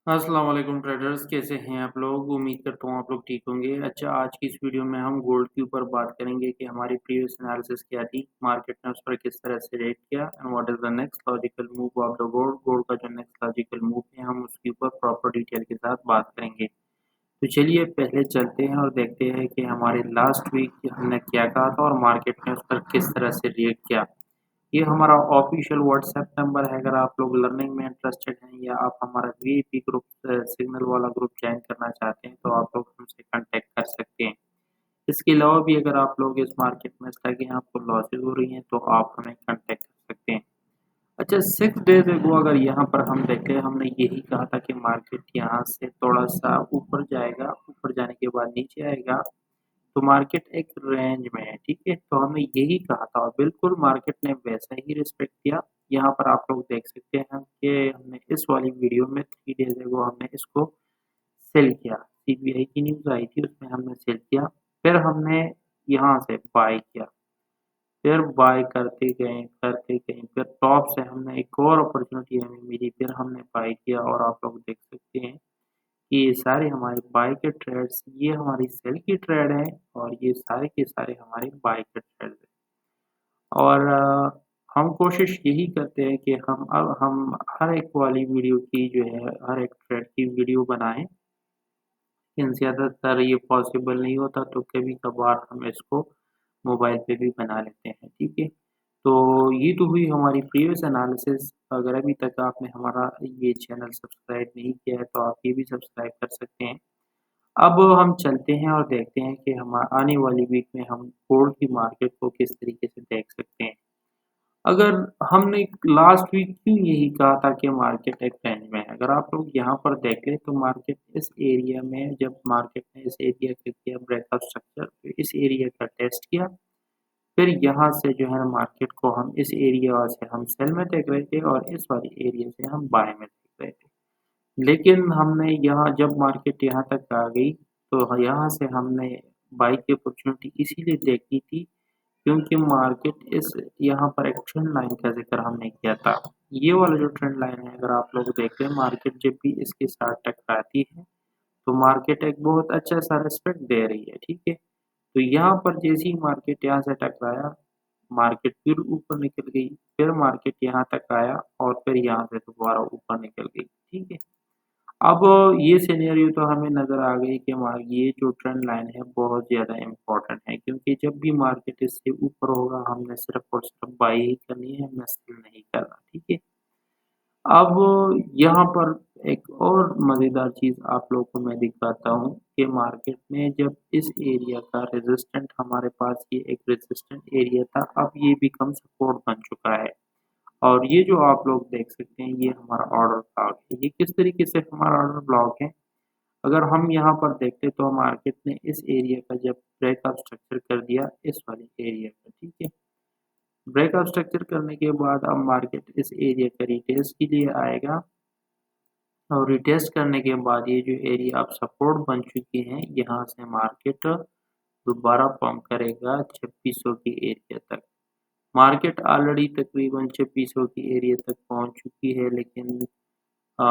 अस्सलाम वालेकुम ट्रेडर्स, कैसे हैं आप लोग। उम्मीद करता हूँ आप लोग ठीक होंगे। अच्छा, आज की इस वीडियो में हम गोल्ड के ऊपर बात करेंगे कि हमारी प्रीवियस एनालिसिस क्या थी, मार्केट ने उस पर किस तरह से रेट किया and what is the next logical move of the gold. Gold का जो नेक्स्ट लॉजिकल मूव है हम उसके ऊपर प्रॉपर डिटेल के साथ बात करेंगे। तो चलिए पहले चलते हैं और देखते हैं कि हमारे लास्ट वीक हमने क्या कहा था और मार्केट ने उस पर किस तरह से रिएक्ट किया। ये हमारा ऑफिशियल व्हाट्सएप नंबर है। अगर आप लोग लर्निंग में इंटरेस्टेड हैं या आप हमारा वीआईपी ग्रुप सिग्नल वाला ग्रुप ज्वाइन करना चाहते हैं तो आप लोग हमसे कांटेक्ट कर सकते हैं। इसके अलावा भी अगर आप लोग इस मार्केट में स्टक हैं, आपको लॉसेज हो रही हैं तो आप हमें कांटेक्ट कर सकते हैं। अच्छा, 6 डेज एगो अगर यहाँ पर हम देखें, हमने यही कहा था कि मार्केट यहाँ से थोड़ा सा ऊपर जाएगा, ऊपर जाने के बाद नीचे आएगा तो मार्केट एक रेंज में है। ठीक है, तो हमें यही कहा था और बिल्कुल मार्केट ने वैसा ही रिस्पेक्ट किया। यहाँ पर आप लोग देख सकते हैं कि हमने इस वाली वीडियो में 3 डेज एगो हमने इसको सेल किया। सीबीआई की न्यूज़ आई थी, उसमें हमने सेल किया। फिर हमने यहाँ से बाय किया, फिर बाय करते गए, फिर टॉप से हमने एक और अपॉर्चुनिटी हमें मिली, फिर हमने बाय किया और आप लोग देख सकते हैं कि ये सारे हमारे बाय के ट्रेड्स, ये हमारी सेल की ट्रेड है और ये सारे के सारे हमारे बाय के ट्रेड हैं। और हम कोशिश यही करते हैं कि हम हर एक वाली वीडियो की जो है, हर एक ट्रेड की वीडियो बनाएं, लेकिन ज़्यादातर ये पॉसिबल नहीं होता तो कभी कभार हम इसको मोबाइल पे भी बना लेते हैं। ठीक है, तो ये तो हुई हमारी प्रीवियस एनालिसिस। अगर अभी तक आपने हमारा ये चैनल सब्सक्राइब नहीं किया है तो आप ये भी सब्सक्राइब कर सकते हैं। अब हम चलते हैं और देखते हैं कि हम आने वाली वीक में हम गोल्ड की मार्केट को किस तरीके से देख सकते हैं। अगर हमने लास्ट वीक क्यों यही कहा था कि मार्केट एक रेंज में है, अगर आप लोग यहाँ पर देखें तो मार्केट इस एरिया में, जब मार्केट ने इस एरिया का किया ब्रेकआउट स्ट्रक्चर, तो इस एरिया का टेस्ट किया, फिर यहाँ से जो है मार्केट को हम इस एरिया से हम सेल में देख रहे थे और इस वाली एरिया से हम बाय में देख रहे थे। लेकिन हमने यहाँ जब मार्केट यहाँ तक आ गई तो यहाँ से हमने बाई की अपॉर्चुनिटी इसीलिए देखी थी क्योंकि मार्केट इस यहाँ पर एक ट्रेंड लाइन का जिक्र हमने किया था। ये वाला जो ट्रेंड लाइन है, अगर आप लोग देखें, मार्केट जब भी इसके साथ टकराती है तो मार्केट एक बहुत अच्छा सा रिस्पेक्ट दे रही है। ठीक है, तो यहाँ पर जैसे ही मार्केट यहाँ से टकराया, मार्केट फिर ऊपर निकल गई, फिर मार्केट यहाँ तक आया और फिर यहाँ से दोबारा ऊपर निकल गई। ठीक है, अब ये सिनेरियो तो हमें नज़र आ गई कि ये जो ट्रेंड लाइन है बहुत ज़्यादा इम्पोर्टेंट है, क्योंकि जब भी मार्केट इससे ऊपर होगा हमने सिर्फ और सिर्फ बाई ही करनी है, हमें सेल नहीं करना। ठीक है, अब यहाँ पर एक और मज़ेदार चीज़ आप लोगों को मैं दिखाता हूँ कि मार्केट में जब इस एरिया का रेजिस्टेंट, हमारे पास ये एक रेजिस्टेंट एरिया था, अब ये बिकम सपोर्ट बन चुका है। और ये जो आप लोग देख सकते हैं, ये हमारा ऑर्डर ब्लॉक है। ये किस तरीके से हमारा ऑर्डर ब्लॉक है, अगर हम यहाँ पर देखते तो मार्केट ने इस एरिया का जब ब्रेकआउट स्ट्रक्चर कर दिया, इस वाले एरिया का, ठीक है, ब्रेकआउट स्ट्रक्चर करने के बाद अब मार्केट इस एरिया का रिटेस्ट के लिए आएगा और रिटेस्ट करने के बाद ये जो एरिया अब सपोर्ट बन चुकी है, यहाँ से मार्केट दोबारा पंप करेगा 2600 की एरिया तक। मार्केट ऑलरेडी तकरीबन 2600 की एरिया तक पहुँच चुकी है, लेकिन अ,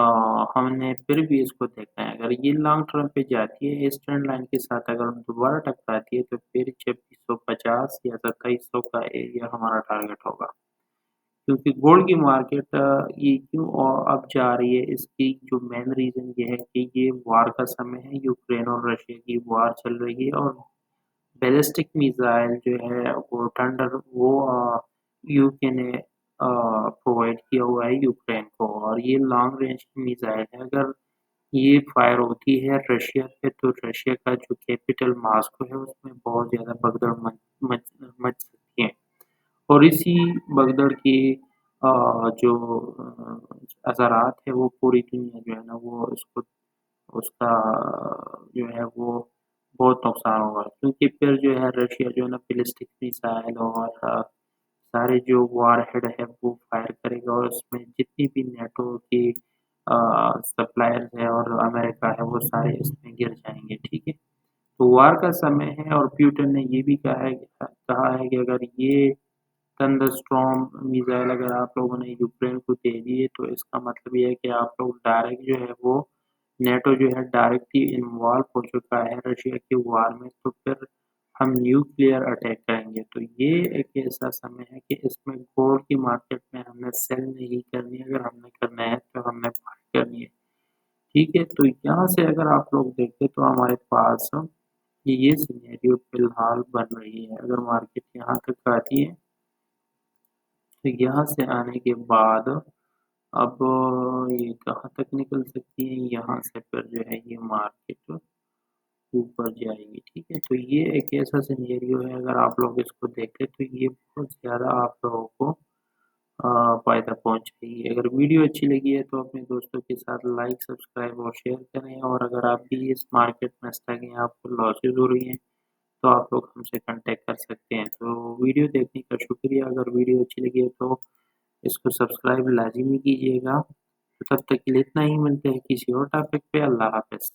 हमने फिर भी इसको देखना है। अगर ये लॉन्ग टर्म पे जाती है इस ट्रेंड लाइन के साथ, अगर हम दोबारा टकराती है तो फिर 2650 या 2700 का एरिया हमारा टारगेट होगा। क्योंकि गोल्ड की मार्केट ये क्यों अब जा रही है, इसकी जो मेन रीज़न ये है कि ये वार का समय है, यूक्रेन और रशिया की वार चल रही है और बैलिस्टिक मिसाइल जो है वो थंडर, वो यूके ने प्रोवाइड किया हुआ है यूक्रेन को, और ये लॉन्ग रेंज की मिसाइल है। अगर ये फायर होती है रशिया पे तो रशिया का जो कैपिटल मॉस्को है उसमें बहुत ज़्यादा भगदड़ मच मच सकती है। और इसी भगदड़ की जो असरात है वो पूरी दुनिया जो है ना वो उसको, उसका जो है वो बहुत नुकसान होगा, क्योंकि फिर जो है रशिया जो है ना बैलिस्टिक मिसाइल और सारे जो वार हेड है वो फायर करेगा और उसमें जितनी भी नेटो की सप्लायर्स है और अमेरिका है वो सारे इसमें गिर जाएंगे। ठीक है, तो वार का समय है और प्यूटन ने ये भी कहा है कि अगर ये थंडरस्टॉर्म मिसाइल अगर आप लोगों ने यूक्रेन को दे दिए तो इसका मतलब ये है कि आप लोग डायरेक्ट जो है वो नेटो जो है डायरेक्टली इन्वॉल्व हो चुका है रशिया के वार में, तो फिर हम न्यूक्लियर अटैक करेंगे। तो ये एक ऐसा समय है कि इसमें गोल्ड की मार्केट में हमने सेल नहीं करनी है, अगर हमने करना है तो हमने बाय करनी है। ठीक है, तो यहाँ से अगर आप लोग देखें तो हमारे पास ये सिनेरियो फिलहाल बन रही है। अगर मार्केट यहाँ तक आती है तो यहाँ से आने के बाद अब ये कहाँ तक निकल सकती है, यहाँ से फिर जो है ये मार्केट ऊपर जाएगी। ठीक है, तो ये एक ऐसा सिनेरियो है, अगर आप लोग इसको देखें तो ये बहुत ज़्यादा आप लोगों को फ़ायदा पहुँचाएगी। अगर वीडियो अच्छी लगी है तो अपने दोस्तों के साथ लाइक, सब्सक्राइब और शेयर करें। और अगर आप भी इस मार्केट में स्टक हैं, आपको लॉसेस हो रही हैं, तो आप लोग हमसे कांटेक्ट कर सकते हैं। तो वीडियो देखने का शुक्रिया। अगर वीडियो अच्छी लगी है तो इसको सब्सक्राइब लाज़िमी कीजिएगा। तो तब तक के लिए इतना ही, मिलते हैं किसी और टॉपिक पे। अल्लाह हाफ़िज़।